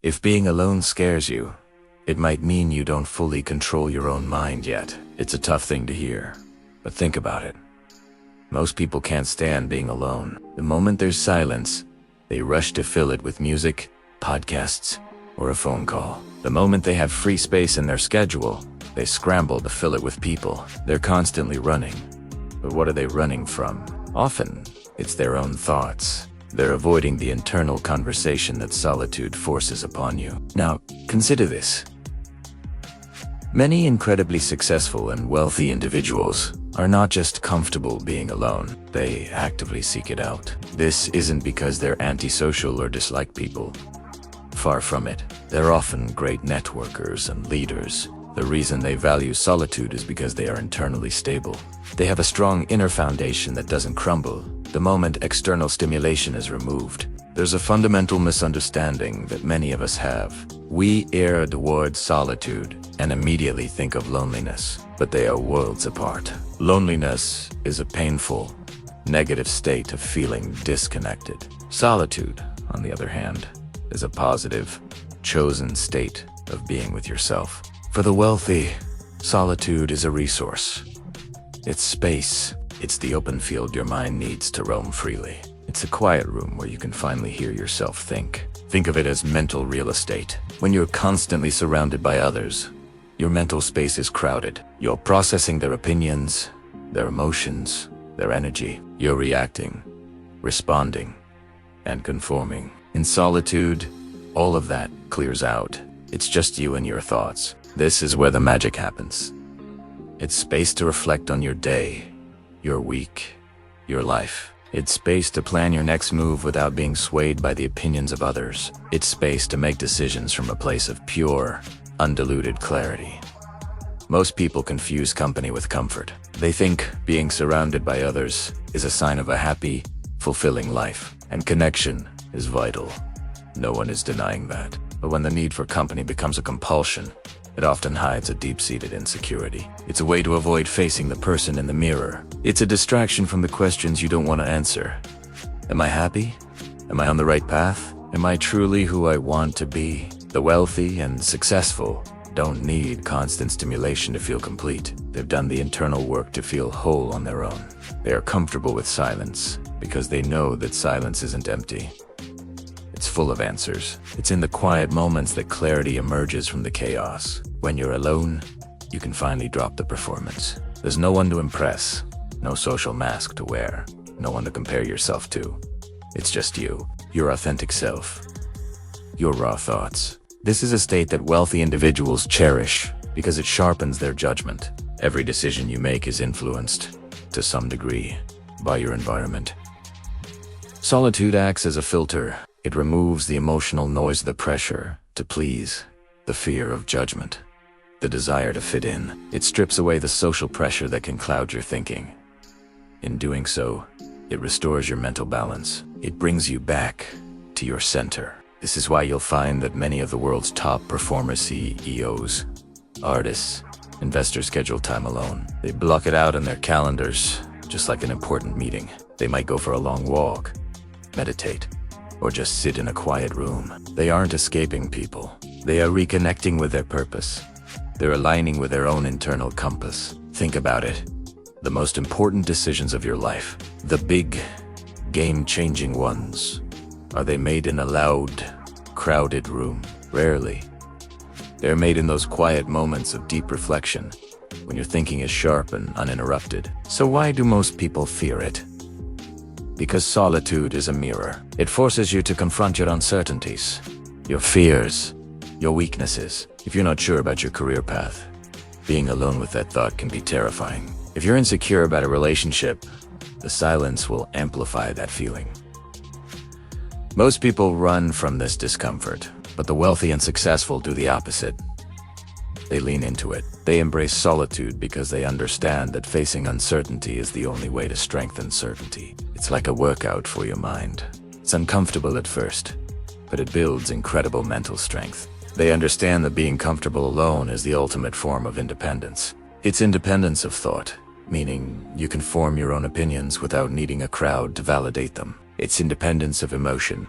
If being alone scares you, it might mean you don't fully control your own mind yet. It's a tough thing to hear, but think about it. Most people can't stand being alone. The moment there's silence, they rush to fill it with music, podcasts, or a phone call. The moment they have free space in their schedule, they scramble to fill it with people. They're constantly running. But what are they running from? Often, it's their own thoughts. They're avoiding the internal conversation that solitude forces upon you. Now, consider this. Many incredibly successful and wealthy individuals are not just comfortable being alone, they actively seek it out. This isn't because they're antisocial or dislike people. Far from it. They're often great networkers and leaders. The reason they value solitude is because they are internally stable. They have a strong inner foundation that doesn't crumble the moment external stimulation is removed. There's a fundamental misunderstanding that many of us have. We err towards solitude and immediately think of loneliness, but they are worlds apart. Loneliness is a painful, negative state of feeling disconnected. Solitude, on the other hand, is a positive, chosen state of being with yourself. For the wealthy, solitude is a resource. It's space. It's the open field your mind needs to roam freely. It's a quiet room where you can finally hear yourself think. Think of it as mental real estate. When you're constantly surrounded by others, your mental space is crowded. You're processing their opinions, their emotions, their energy. You're reacting, responding, and conforming. In solitude, all of that clears out. It's just you and your thoughts. This is where the magic happens. It's space to reflect on your day, your week, your life. It's space to plan your next move without being swayed by the opinions of others. It's space to make decisions from a place of pure, undiluted clarity. Most people confuse company with comfort. They think being surrounded by others is a sign of a happy, fulfilling life, and connection is vital. No one is denying that. But when the need for company becomes a compulsion, it often hides a deep-seated insecurity. It's a way to avoid facing the person in the mirror. It's a distraction from the questions you don't want to answer. Am I happy? Am I on the right path? Am I truly who I want to be? The wealthy and successful don't need constant stimulation to feel complete. They've done the internal work to feel whole on their own. They are comfortable with silence because they know that silence isn't empty. It's full of answers. It's in the quiet moments that clarity emerges from the chaos. When you're alone, you can finally drop the performance. There's no one to impress, no social mask to wear, no one to compare yourself to. It's just you, your authentic self, your raw thoughts. This is a state that wealthy individuals cherish because it sharpens their judgment. Every decision you make is influenced, to some degree, by your environment. Solitude acts as a filter. It removes the emotional noise, the pressure to please, the fear of judgment, the desire to fit in. It strips away the social pressure that can cloud your thinking. In doing so, it restores your mental balance. It brings you back to your center. This is why you'll find that many of the world's top performers, CEOs, artists, investors schedule time alone. They block it out in their calendars, just like an important meeting. They might go for a long walk, meditate, or just sit in a quiet room. They aren't escaping people. They are reconnecting with their purpose. They're aligning with their own internal compass. Think about it. The most important decisions of your life, the big, game-changing ones, are they made in a loud, crowded room? Rarely. They're made in those quiet moments of deep reflection, when your thinking is sharp and uninterrupted. So why do most people fear it? Because solitude is a mirror. It forces you to confront your uncertainties, your fears, your weaknesses. If you're not sure about your career path, being alone with that thought can be terrifying. If you're insecure about a relationship, the silence will amplify that feeling. Most people run from this discomfort, but the wealthy and successful do the opposite. They lean into it. They embrace solitude because they understand that facing uncertainty is the only way to strengthen certainty. It's like a workout for your mind. It's uncomfortable at first, but it builds incredible mental strength. They understand that being comfortable alone is the ultimate form of independence. It's independence of thought, meaning you can form your own opinions without needing a crowd to validate them. It's independence of emotion,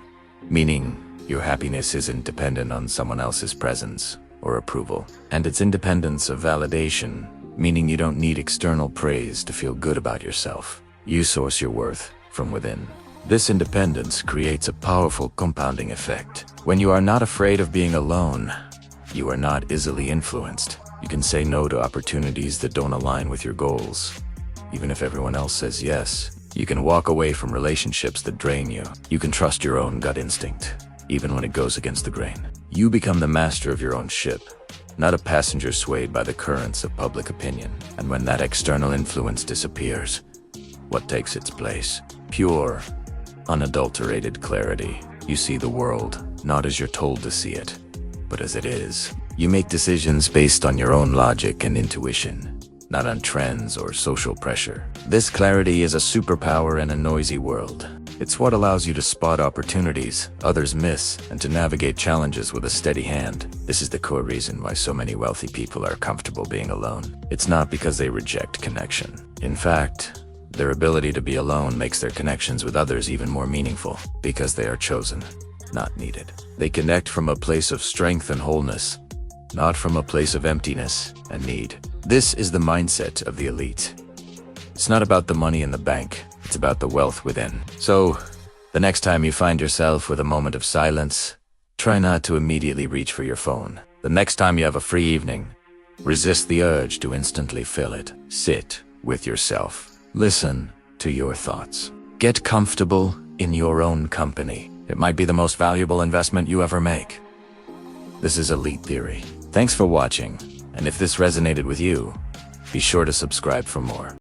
meaning Your happiness isn't dependent on someone else's presence or approval. And it's independence of validation, meaning you don't need external praise to feel good about yourself. You source your worth from within. This independence creates a powerful compounding effect. When you are not afraid of being alone, you are not easily influenced. You can say no to opportunities that don't align with your goals, even if everyone else says yes. You can walk away from relationships that drain you. You can trust your own gut instinct, even when it goes against the grain. You become the master of your own ship, not a passenger swayed by the currents of public opinion. And when that external influence disappears, what takes its place? Pure, unadulterated clarity. You see the world not as you're told to see it, but as it is. You make decisions based on your own logic and intuition, not on trends or social pressure. This clarity is a superpower in a noisy world. It's what allows you to spot opportunities others miss and to navigate challenges with a steady hand. This is the core reason why so many wealthy people are comfortable being alone. It's not because they reject connection. In fact, their ability to be alone makes their connections with others even more meaningful, because they are chosen, not needed. They connect from a place of strength and wholeness, not from a place of emptiness and need. This is the mindset of the elite. It's not about the money in the bank, it's about the wealth within. So, the next time you find yourself with a moment of silence, try not to immediately reach for your phone. The next time you have a free evening, resist the urge to instantly fill it. Sit with yourself. Listen to your thoughts. Get comfortable in your own company. It might be the most valuable investment you ever make. This is Elite Theory. Thanks for watching, and if this resonated with you, be sure to subscribe for more.